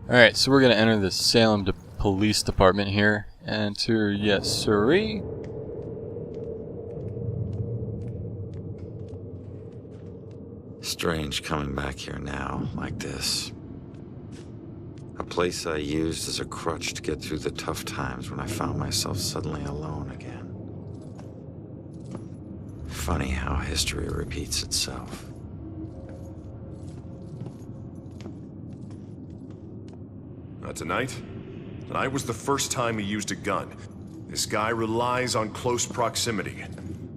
Alright, so we're going to enter the Salem Police Department here. Enter, yes sirree. Strange coming back here now, like this. A place I used as a crutch to get through the tough times when I found myself suddenly alone again. Funny how history repeats itself. Tonight was the first time he used a gun. This guy relies on close proximity.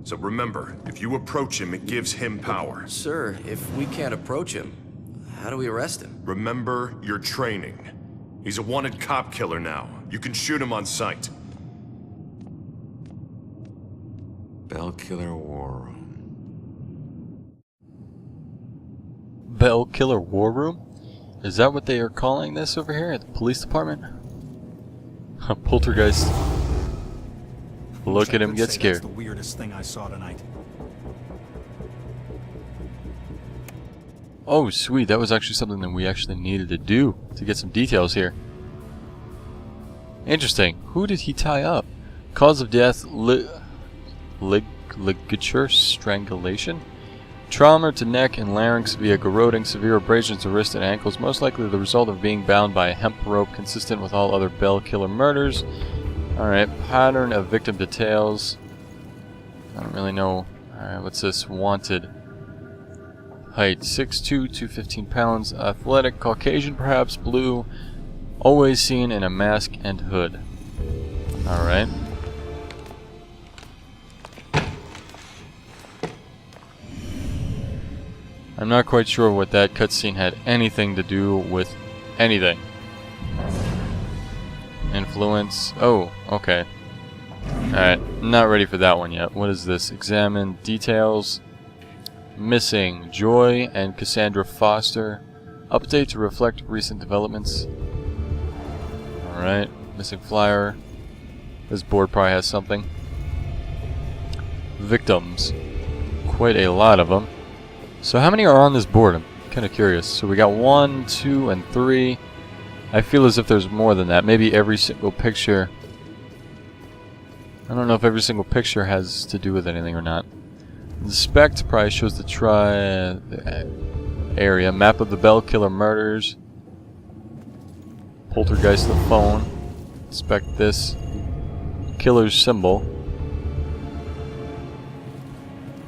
So remember, if you approach him, it gives him power. Sir, if we can't approach him, how do we arrest him? Remember your training. He's a wanted cop killer now. You can shoot him on sight. Bell Killer War Room. Bell Killer War Room? Is that what they are calling this over here at the police department? A poltergeist. Look at him get scared. That's the weirdest thing I saw tonight. Oh, sweet. That was actually something that we actually needed to do to get some details here. Interesting. Who did he tie up? Cause of death, ligature strangulation? Trauma to neck and larynx via garroting, severe abrasions to wrist and ankles, most likely the result of being bound by a hemp rope consistent with all other Bell Killer murders. Alright, pattern of victim details. I don't really know. Alright, what's this? Wanted. Height 6'2", 215 pounds. Athletic, Caucasian perhaps, blue. Always seen in a mask and hood. Alright. I'm not quite sure what that cutscene had anything to do with anything. Influence. Oh, okay. Alright, not ready for that one yet. What is this? Examine details. Missing Joy and Cassandra Foster. Update to reflect recent developments. Alright, missing flyer. This board probably has something. Victims. Quite a lot of them. So how many are on this board? I'm kind of curious. So we got 1, 2, and 3. I feel as if there's more than that. Maybe every single picture. I don't know if every single picture has to do with anything or not. Inspect probably shows the area. Map of the Bell Killer murders. Poltergeist the phone. Inspect this. Killer's symbol.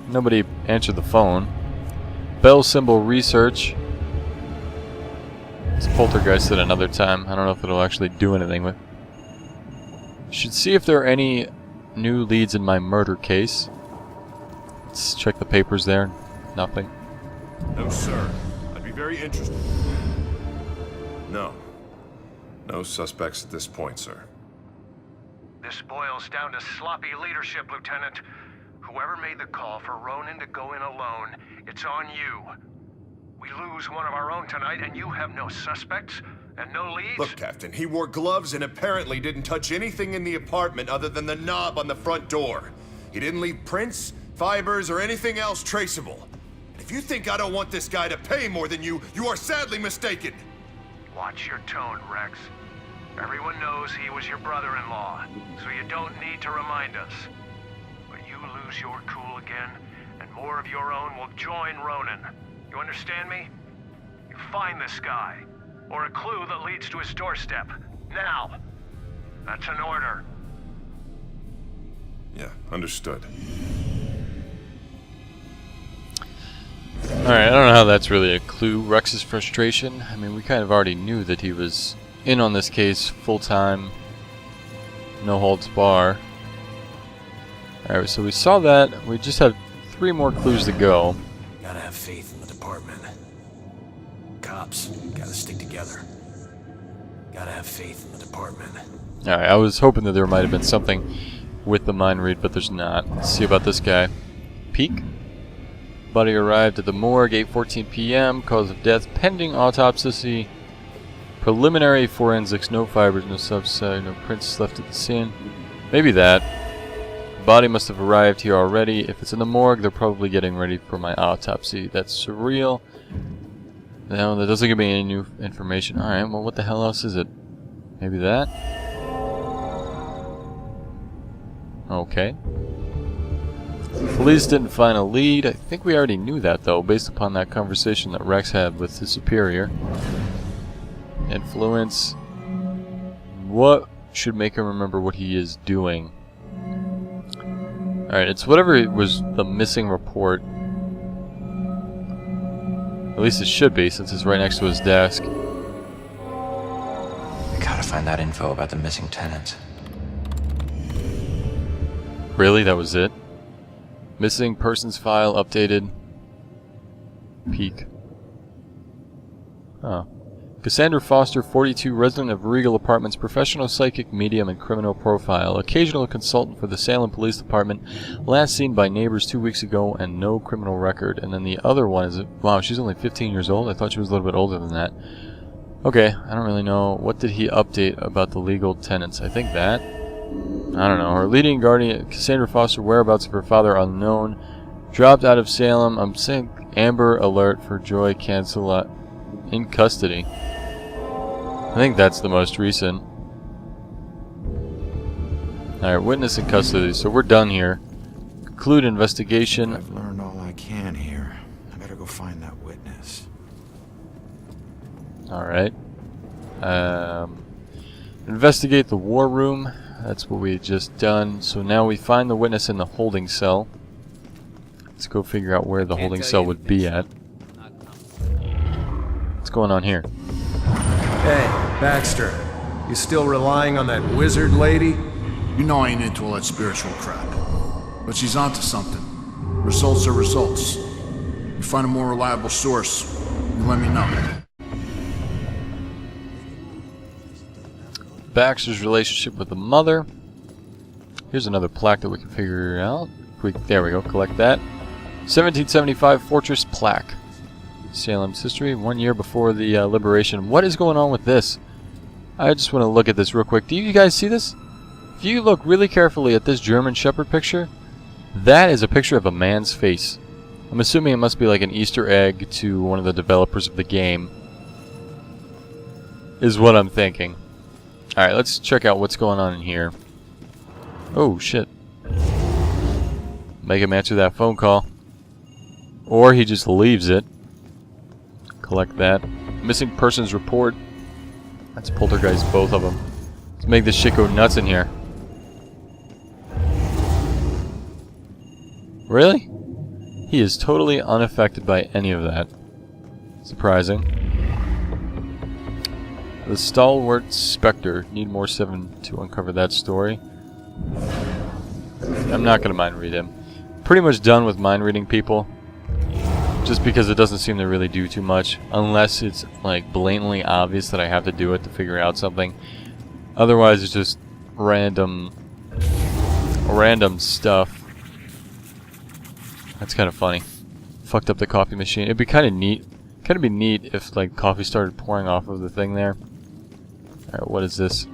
Nobody answered the phone. Bell symbol research. It's poltergeist at another time. I don't know if it'll actually do anything with. Should see if there are any new leads in my murder case. Let's check the papers there. Nothing. No, sir. I'd be very interested. No. No suspects at this point, sir. This boils down to sloppy leadership, Lieutenant. Whoever made the call for Ronan to go in alone, it's on you. We lose one of our own tonight, and you have no suspects and no leads? Look, Captain, he wore gloves and apparently didn't touch anything in the apartment other than the knob on the front door. He didn't leave prints, fibers, or anything else traceable. If you think I don't want this guy to pay more than you, you are sadly mistaken. Watch your tone, Rex. Everyone knows he was your brother-in-law, so you don't need to remind us. But you lose your cool again, and more of your own will join Ronan. You understand me? You find this guy, or a clue that leads to his doorstep. Now! That's an order. Yeah, understood. Alright, I don't know how that's really a clue. Rex's frustration. I mean, we kind of already knew that he was in on this case full-time. No holds bar. Alright, so we saw that. We just have 3 more clues to go. Gotta have faith in the department. Cops gotta stick together. Gotta have faith in the department. Alright, I was hoping that there might have been something with the mind read, but there's not. Let's see about this guy. Peek. Body arrived at the morgue 8:14 p.m. Cause of death pending autopsy. Preliminary forensics. No fibers, no subside, no prints left at the scene. Maybe that. Body must have arrived here already. If it's in the morgue, they're probably getting ready for my autopsy. That's surreal. No, that doesn't give me any new information. Alright, well what the hell else is it? Maybe that? Okay. Police didn't find a lead. I think we already knew that though, based upon that conversation that Rex had with his superior. Influence. What should make him remember what he is doing? Alright, it's whatever was the missing report. At least it should be, since it's right next to his desk. We gotta find that info about the missing tenants. Really? That was it? Missing persons file updated. Peak. Huh. Cassandra Foster, 42, resident of Regal Apartments, professional psychic, medium, and criminal profile. Occasional consultant for the Salem Police Department. Last seen by neighbors 2 weeks ago and no criminal record. And then the other one is... Wow, she's only 15 years old? I thought she was a little bit older than that. Okay, I don't really know. What did he update about the legal tenants? I think that. I don't know. Her leading guardian, Cassandra Foster, whereabouts of her father unknown. Dropped out of Salem. I'm saying Amber Alert for Joy Cancel in custody. I think that's the most recent. Alright, witness in custody. So we're done here. Conclude investigation. I've learned all I can here. I better go find that witness. Alright. Investigate the war room. That's what we had just done. So now we find the witness in the holding cell. Let's go figure out where the holding cell would be at. What's going on here? Hey, Baxter. You still relying on that wizard lady? You know I ain't into all that spiritual crap. But she's onto something. Results are results. You find a more reliable source, you let me know. Baxter's relationship with the mother. Here's another plaque that we can figure out. There we go, collect that. 1775 Fortress Plaque. Salem's history, 1 year before the liberation. What is going on with this? I just want to look at this real quick. Do you guys see this? If you look really carefully at this German Shepherd picture, that is a picture of a man's face. I'm assuming it must be like an Easter egg to one of the developers of the game. Is what I'm thinking. Alright, let's check out what's going on in here. Oh, shit. Make him answer that phone call. Or he just leaves it. Collect that. Missing persons report. Let's poltergeist both of them. Let's make this shit go nuts in here. Really? He is totally unaffected by any of that. Surprising. The stalwart Spectre. Need more 7 to uncover that story. I'm not going to mind read him. Pretty much done with mind reading people. Just because it doesn't seem to really do too much. Unless it's like blatantly obvious that I have to do it to figure out something. Otherwise it's just random stuff. That's kind of funny. Fucked up the coffee machine. It'd be kind of neat. Kind of be neat if like coffee started pouring off of the thing there. Alright, what is this?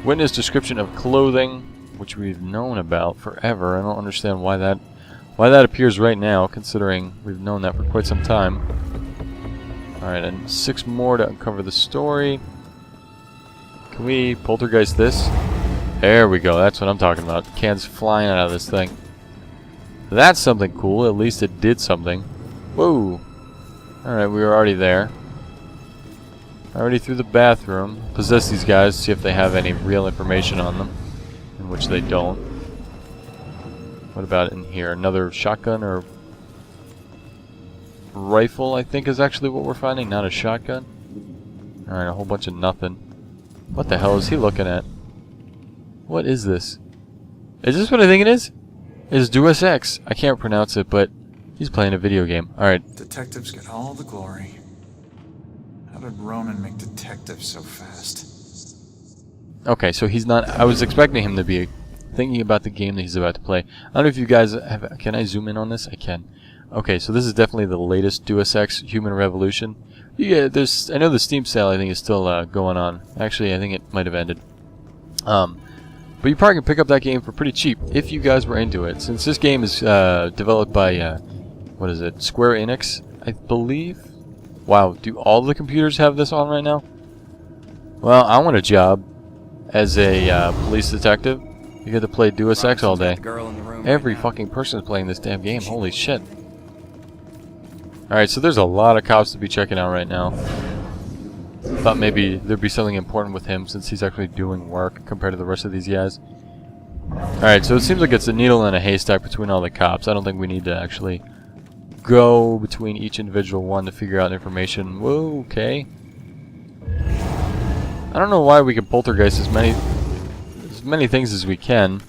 Witness description of clothing, which we've known about forever. I don't understand why that appears right now, considering we've known that for quite some time. Alright, and 6 more to uncover the story. Can we poltergeist this? There we go, that's what I'm talking about. Cans flying out of this thing. That's something cool, at least it did something. Whoa! Alright, we were already there. Already through the bathroom. Possess these guys, see if they have any real information on them. In which they don't. What about in here? Another shotgun or rifle, I think, is actually what we're finding, not a shotgun. Alright, a whole bunch of nothing. What the hell is he looking at? What is this? Is this what I think it is? It's Deus Ex. I can't pronounce it, but he's playing a video game. Alright. Detectives get all the glory. How did Ronan make detectives so fast? Okay, so he's not... I was expecting him to be thinking about the game that he's about to play. I don't know if you guys have... Can I zoom in on this? I can. Okay, so this is definitely the latest Deus Ex Human Revolution. Yeah, there's... I know the Steam sale, I think, is still going on. Actually, I think it might have ended. But you probably can pick up that game for pretty cheap if you guys were into it. Since this game is developed by... what is it? Square Enix, I believe? Wow, do all the computers have this on right now? Well, I want a job as a police detective. You get to play Deus Ex all day. Every fucking person is playing this damn game. Holy shit. Alright, so there's a lot of cops to be checking out right now. Thought maybe there'd be something important with him since he's actually doing work compared to the rest of these guys. Alright, so it seems like it's a needle in a haystack between all the cops. I don't think we need to actually go between each individual one to figure out information. Whoa, okay. I don't know why we can poltergeist as many things as we can.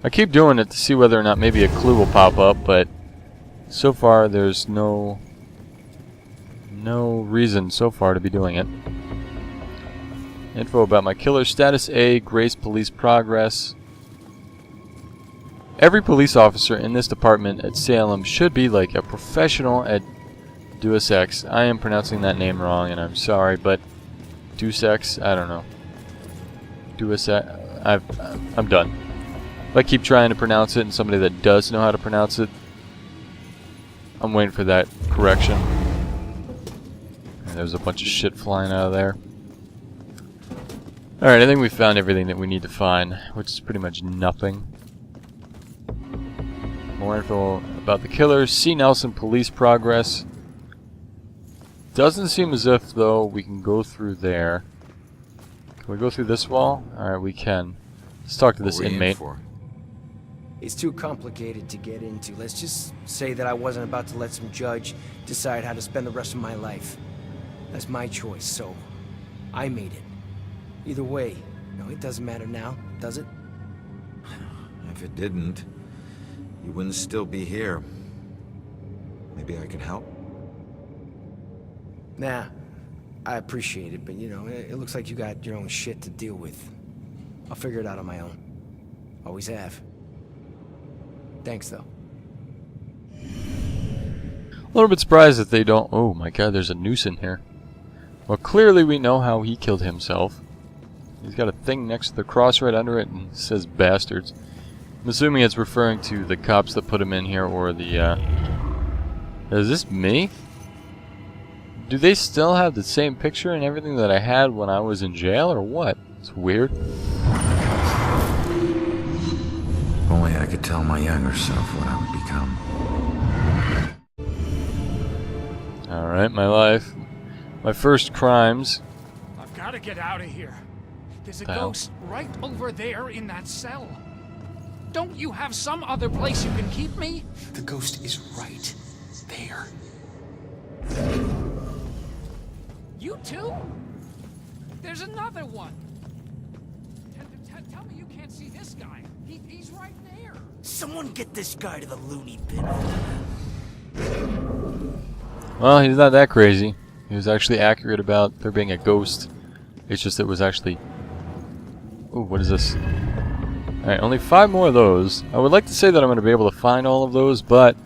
I keep doing it to see whether or not maybe a clue will pop up, but so far there's no reason so far to be doing it. Info about my killer: status A, Grace Police Progress. Every police officer in this department at Salem should be like a professional at Deus Ex. I am pronouncing that name wrong and I'm sorry, but Deus Ex, I don't know. Deus Ex, I'm done. If I keep trying to pronounce it and somebody that does know how to pronounce it, I'm waiting for that correction. And there's a bunch of shit flying out of there. Alright, I think we found everything that we need to find, which is pretty much nothing. More info about the killer. C. Nelson Police Progress. Doesn't seem as if, though, we can go through there. Can we go through this wall? Alright, we can. Let's talk to this inmate. It's too complicated to get into. Let's just say that I wasn't about to let some judge decide how to spend the rest of my life. That's my choice, so I made it. Either way, no, it doesn't matter now, does it? If it didn't, you wouldn't still be here. Maybe I can help? Nah, I appreciate it, but you know, it looks like you got your own shit to deal with. I'll figure it out on my own. Always have. Thanks, though. A little bit surprised that they don't... Oh my god, there's a noose in here. Well, clearly we know how he killed himself. He's got a thing next to the cross right under it and says bastards. I'm assuming it's referring to the cops that put him in here, or the, Is this me? Do they still have the same picture and everything that I had when I was in jail, or what? It's weird. If only I could tell my younger self what I would become. Alright, my life. My first crimes. I've got to get out of here. There's a ghost right over there in that cell. Don't you have some other place you can keep me? The ghost is right there. You too? There's another one. Tell me you can't see this guy. He's right there. Someone get this guy to the loony bin. Well, he's not that crazy. He was actually accurate about there being a ghost. It's just it was actually... Ooh, what is this? Alright, only 5 more of those. I would like to say that I'm going to be able to find all of those, but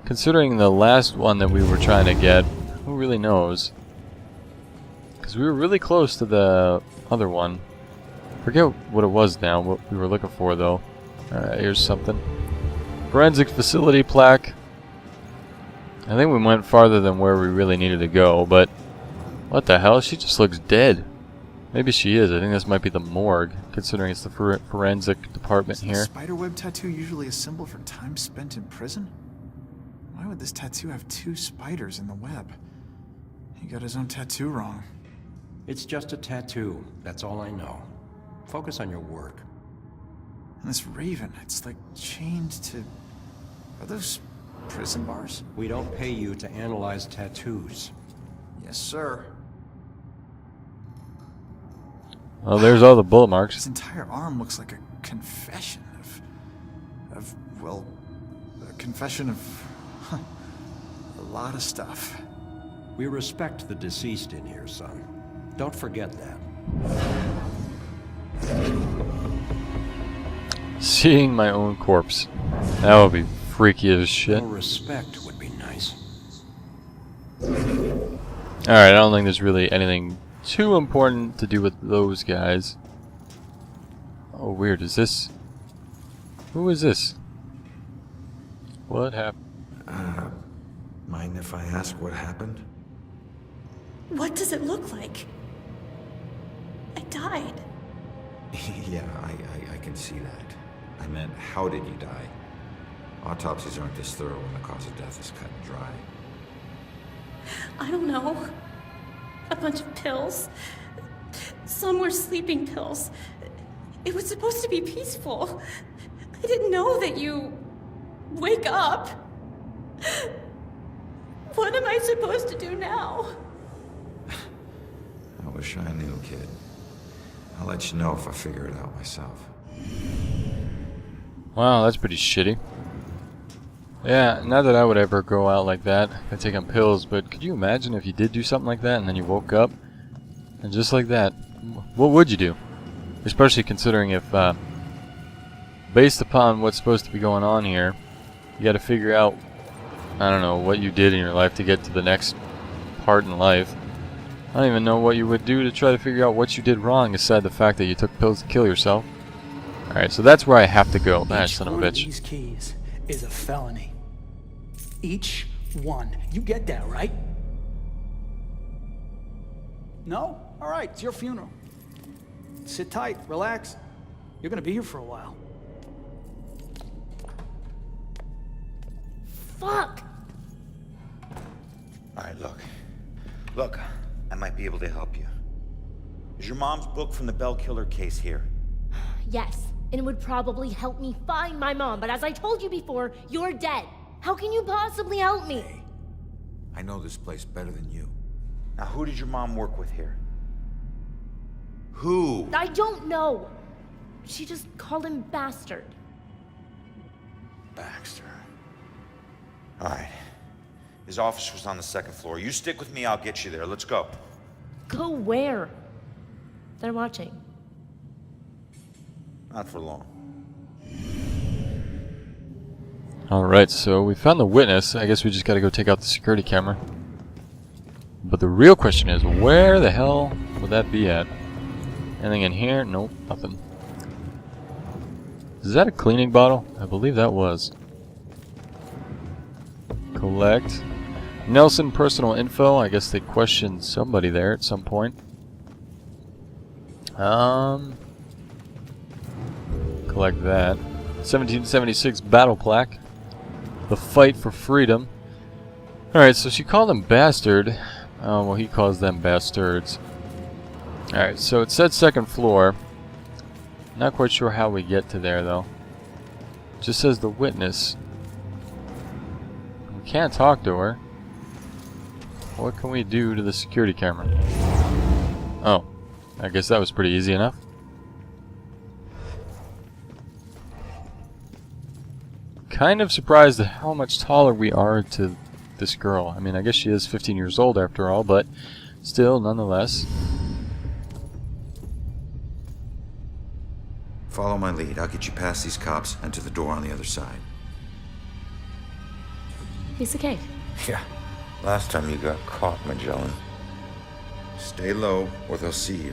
considering the last one that we were trying to get, who really knows? Because we were really close to the other one. Forget what it was now, what we were looking for though. Alright, here's something. Forensic facility plaque. I think we went farther than where we really needed to go, but what the hell? She just looks dead. Maybe she is. I think this might be the morgue, considering it's the forensic department here. Is the spiderweb tattoo usually a symbol for time spent in prison? Why would this tattoo have 2 spiders in the web? He got his own tattoo wrong. It's just a tattoo. That's all I know. Focus on your work. And this raven, it's like chained to... Are those prison bars? We don't pay you to analyze tattoos. Yes, sir. Well, there's all the bullet marks. His entire arm looks like a confession of well, a confession of a lot of stuff. We respect the deceased in here, son. Don't forget that. Seeing my own corpse. That would be freaky as shit. More respect would be nice. Alright, I don't think there's really anything too important to do with those guys. Oh, weird. Is this... Who is this? What happened? Mind if I ask what happened? What does it look like? I died. Yeah, I can see that. I meant, how did you die? Autopsies aren't this thorough when the cause of death is cut and dry. I don't know. A bunch of pills. Some were sleeping pills. It was supposed to be peaceful. I didn't know that you wake up. What am I supposed to do now? I wish I knew, kid. I'll let you know if I figure it out myself. Wow, that's pretty shitty. Yeah, not that I would ever go out like that. I take on pills, but could you imagine if you did do something like that and then you woke up and just like that, what would you do? Especially considering if, based upon what's supposed to be going on here, you got to figure out, I don't know, what you did in your life to get to the next part in life. I don't even know what you would do to try to figure out what you did wrong, aside the fact that you took pills to kill yourself. Alright, so that's where I have to go. Ah, son of a bitch. Each one of these keys is a felony. Each one. You get that, right? No? Alright, it's your funeral. Sit tight, relax. You're gonna be here for a while. Fuck! Alright, look, I might be able to help you. Is your mom's book from the Bell Killer case here? Yes, and it would probably help me find my mom, but as I told you before, you're dead. How can you possibly help me? Hey, I know this place better than you. Now, who did your mom work with here? Who? I don't know. She just called him bastard. Baxter. Alright. His office was on the second floor. You stick with me, I'll get you there. Let's go. Go where? They're watching. Not for long. Alright, so we found the witness. I guess we just gotta go take out the security camera. But the real question is, where the hell would that be at? Anything in here? Nope, nothing. Is that a cleaning bottle? I believe that was. Collect. Nelson personal info. I guess they questioned somebody there at some point. Collect that. 1776 battle plaque. The fight for freedom. Alright, so she called him bastard. Oh, well, he calls them bastards. Alright, so it said second floor. Not quite sure how we get to there, though. Just says the witness. We can't talk to her. What can we do to the security camera? Oh, I guess that was pretty easy enough. Kind of surprised at how much taller we are to this girl. I mean, I guess she is 15 years old after all, but still, nonetheless. Follow my lead. I'll get you past these cops and to the door on the other side. Piece of cake. Yeah. Last time you got caught, Magellan. Stay low, or they'll see you.